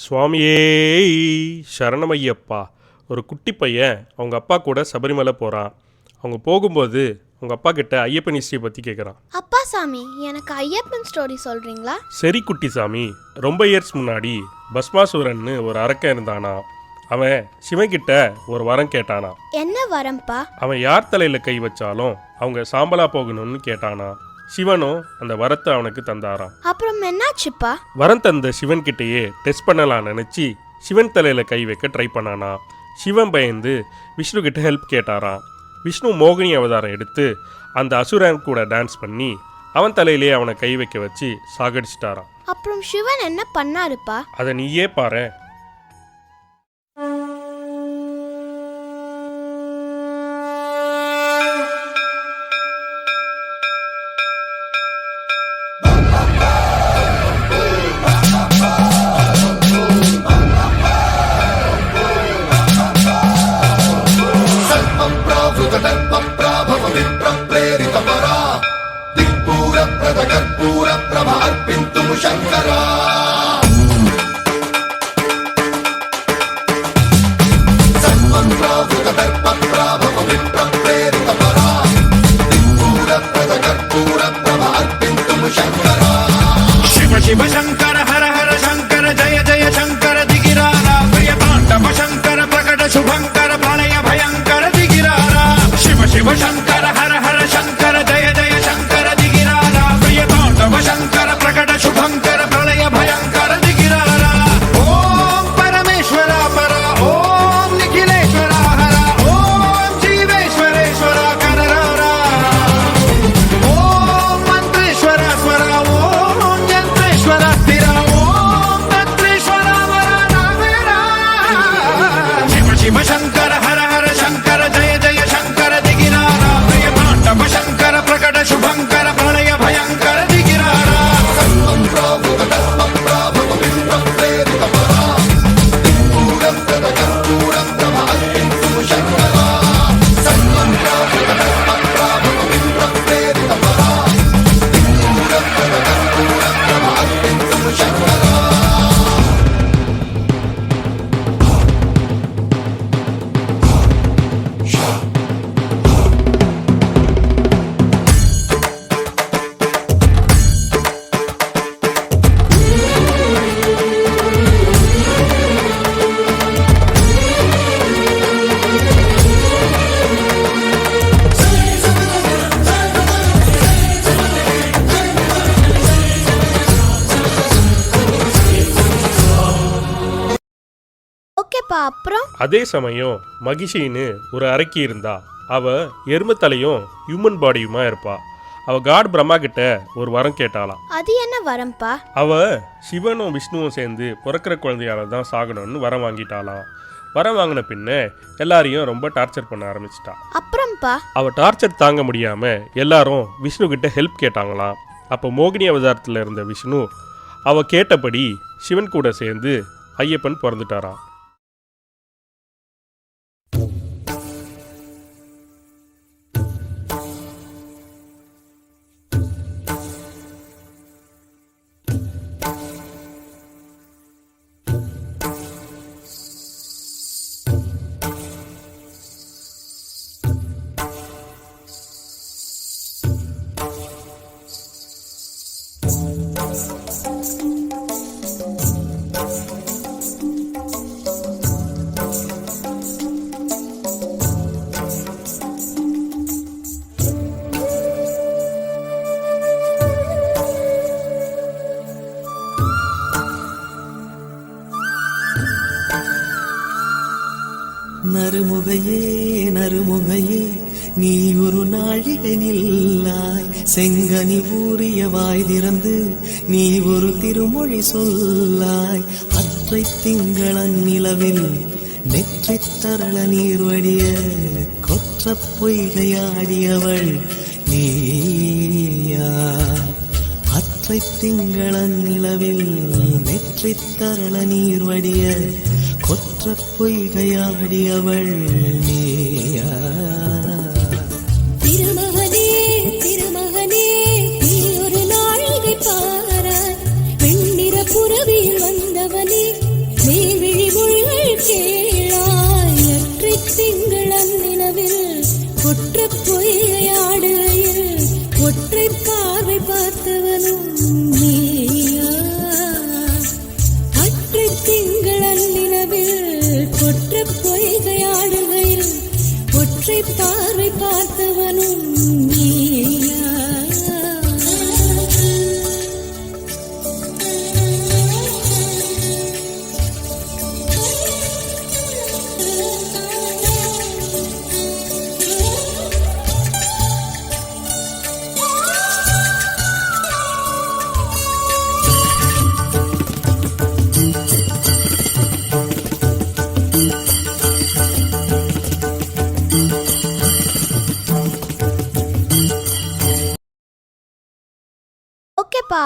சுவாமியே சரணமையப்பா. ஒரு குட்டி பையன் அவங்க அப்பா கூட சபரிமலை போகிறான். அவங்க போகும்போது அவங்க அப்பா கிட்ட ஐயப்பன் ஹிஸ்ட்ரி பற்றி கேட்குறான். அப்பா சாமி, எனக்கு ஐயப்பன் ஸ்டோரி சொல்கிறீங்களா? சரி குட்டி சாமி, ரொம்ப இயர்ஸ் முன்னாடி பஸ்மாசுரன்னு ஒரு அரக்கன் இருந்தானா. அவன் சிவன்கிட்ட ஒரு வரம் கேட்டானா. என்ன வரம்பா? அவன் யார் தலையில் கை வச்சாலும் அவங்க சாம்பலா போகணும்னு கேட்டானா. சிவனும் அந்த வரத்தை அவனுக்கு தந்தாராம். அப்புறம் என்னாச்சுப்பா? வரம் தந்த சிவன் கிட்டேயே டெஸ்ட் பண்ணலாம் நினச்சி சிவன் தலையில் கை வைக்க ட்ரை பண்ணானா. சிவன் பயந்து விஷ்ணு கிட்ட ஹெல்ப் கேட்டாராம். விஷ்ணு மோகினி அவதாரம் எடுத்து அந்த அசுரன் கூட டான்ஸ் பண்ணி அவன் தலையிலே அவனை கை வைக்க வச்சு சாகடிச்சிட்டாராம். அப்புறம் சிவன் என்ன பண்ணாருப்பா? அதை நீயே பாரு. शिव शंकर हर हर शंकर जय जय शंकर दिगिरारा प्रिय तांडव शंकर प्रकट शुभंकर प्रलय भयंकर दिगिरारा शिव शिव शंकर हर हर शंकर जय जय शंकर दिगिरारा प्रिय तांडव शंकर प्रकट शुभंकर प्रलय भयंकर दिगिरारा ओम परमेश्वरा परा ओम निखिलेश्वरा हरा ओम जीवेश्वरेश्वरा कररारा ओम मंत्रेश्वरा स्वरा ओम यंत्रेश्वरा स्थिरा ओम तंत्रेश्वरा वरा नावेरा शिव शिव शंकर हर हर शंकर जय जय शंकर दिगिरारा प्रिय तांडव शंकर प्रकट शुभंकर प्रलय भयंकर दिगिरारा ஓகேப்பா, அப்புறம்? அதே சமயம் மகிஷின்னு ஒரு அரக்கி இருந்தா. அவ எருமத்தலையும் ஹியூமன் பாடியுமா இருப்பா. அவ காட் பிரம்மா கிட்ட ஒரு வரம் கேட்டாளாம். அது என்ன வரம்பா? அவ சிவனும் விஷ்ணுவும் சேர்ந்து பிறக்கிற குழந்தையால தான் சாகணும்னு வரம் வாங்கிட்டாளாம். வரம் வாங்கின பின்ன எல்லாரையும் ரொம்ப டார்ச்சர் பண்ண ஆரம்பிச்சிட்டா. அப்புறம்ப்பா? அவ டார்ச்சர் தாங்க முடியாம எல்லாரும் விஷ்ணு கிட்ட ஹெல்ப் கேட்டாங்களாம். அப்போ மோகினி அவதாரத்தில் இருந்த விஷ்ணு அவ கேட்டபடி சிவன் கூட சேர்ந்து ஐயப்பன் பிறந்துட்டாராம். நறுமுகையே நறுமுகையே நீ ஒரு நாழிகை நில்லாய், செங்கனி ஊறிய வாய் திறந்து நீ ஒரு திருமொழி சொல்லாய். அற்றை திங்களன் நிலவில் நெற்றித் தரள நீர் வடிய கொற்ற பொய்கையாடியவள் நீயா. அற்றை திங்களன் நிலவில் நெற்றித் தரள நீர் வடிய கொற்ற பொய்கையாடியவள் நீயா. திருமகனே திருமகனே நீ ஒரு நாழிகை பாராய், வெண்ணிற புறவியில் வந்தவனே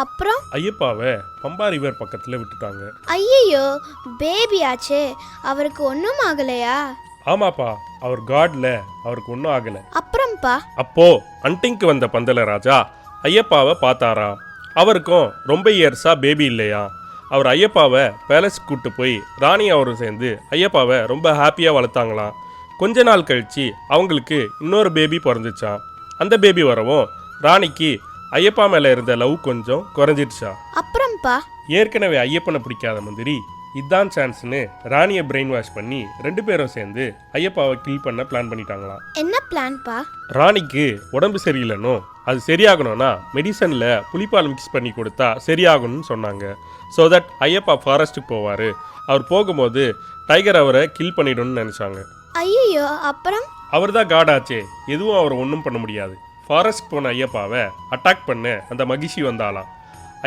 அப்புறம்? ஐயப்பாவை பம்பா ரிவர் பக்கத்தில் விட்டுட்டாங்க. ஐயோ, பேபி ஆச்சே, அவருக்கு ஒன்றும் ஆகலையா? ஆமாப்பா, அவர் காட்ல, அவருக்கு ஒன்றும் ஆகலை. அப்புறம்ப்பா? அப்போ அண்டிங்க்கு வந்த பந்தல ராஜா ஐயப்பாவை பார்த்தாராம். அவருக்கும் ரொம்ப இயர்ஸாக பேபி இல்லையா. அவர் ஐயப்பாவை பேலஸ்க்கு கூப்பிட்டு போய் ராணி அவரும் சேர்ந்து ஐயப்பாவை ரொம்ப ஹாப்பியாக வளர்த்தாங்களாம். கொஞ்ச நாள் கழித்து அவங்களுக்கு இன்னொரு பேபி பிறந்துச்சான். அந்த பேபி வரவும் ராணிக்கு ஐயப்பா மேலே இருந்த லவ் கொஞ்சம் குறைஞ்சிடுச்சா. அப்புறம்ப்பா? ஏற்கனவே ஐயப்பனை பிடிக்காத மந்திரி இதான் சான்ஸ்னு ராணியை பிரெயின் வாஷ் பண்ணி 2 பேரும் சேர்ந்து ஐயப்பாவை கில் பண்ண பிளான் பண்ணிட்டாங்களாம். என்ன பிளான்பா? ராணிக்கு உடம்பு சரியில்லைனோ அது சரியாகணும்னா மெடிசனில் புளிப்பால் மிக்ஸ் பண்ணி கொடுத்தா சரியாகணும்னு சொன்னாங்க. ஸோ தட் ஐயப்பா ஃபாரஸ்ட்டுக்கு போவார். அவர் போகும்போது டைகர் அவரை கில் பண்ணிடணும்னு நினச்சாங்க. ஐயோ, அப்புறம்? அவர் தான் காடாச்சே, எதுவும் அவர் ஒன்றும் பண்ண முடியாது. ஃபாரஸ்ட் போன ஐயப்பாவை அட்டாக் பண்ண அந்த மகிஷி வந்தாலாம்.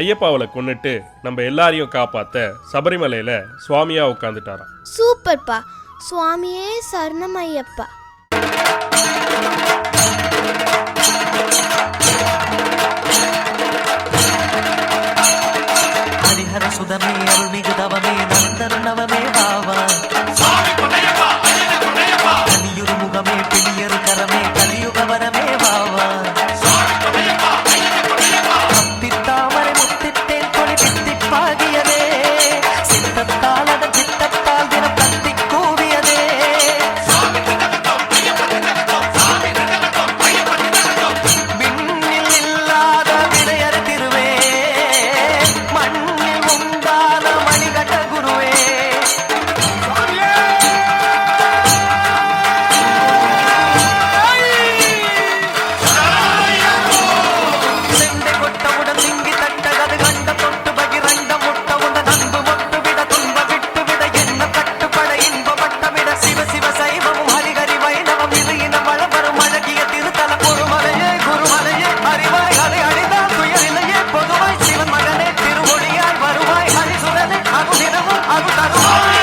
ஐயப்பாவில் கொன்னுட்டு நம்ம எல்லாரையும் காப்பாற்ற சபரிமலையில் சுவாமியாக உட்காந்துட்டாராம். சூப்பர்ப்பா, சுவாமியே சரணம் ஐயப்பா. ஹரிஹர சுதமே அருள்மிகு தவமே நந்தன நவமே பாவா கலியுரு முகமே பிணியரு கரமே கலியுக வரமே பாவா முத்தித்தாமரை முத்தித்தேன் கொடி பித்திப்பாகியதே சித்தத்தால் அதன் சித்தத்தால் தினம் தத்தி கூவியதே விண்ணில் இல்லாத விடையறு திருவே மண்ணில் உண்டான மணிகண்ட குருவே செண்டை கொட்டவுடன் திங்கி தட்டகது கண்ட தொட்டு பகிரண்ட முட்டவுடன் அன்பு மொட்டு விட துன்ப விட்டு விட என்ன கட்டுப்பட இன்ப பட்டமிட சிவ சிவ சைவமும் ஹரிஹரி வைணவம் இது இன வளவரும் அழகிய திருத்தல குருமலையே குருமலையே அறிவாய் அதை அழிந்தால் துயரிலையே பொதுவாய் சிவன் மகனே திருமொழியாய் வருவாய் ஹரிசுரனே அருதினமும் அருள் தருவாய்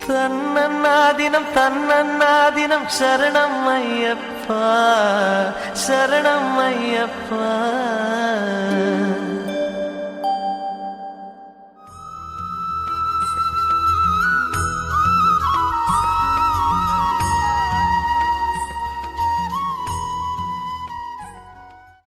தன்னன்னாதினம் தன்னன்னாதினம் சரணம் ஐயப்பா சரணம் ஐயப்பா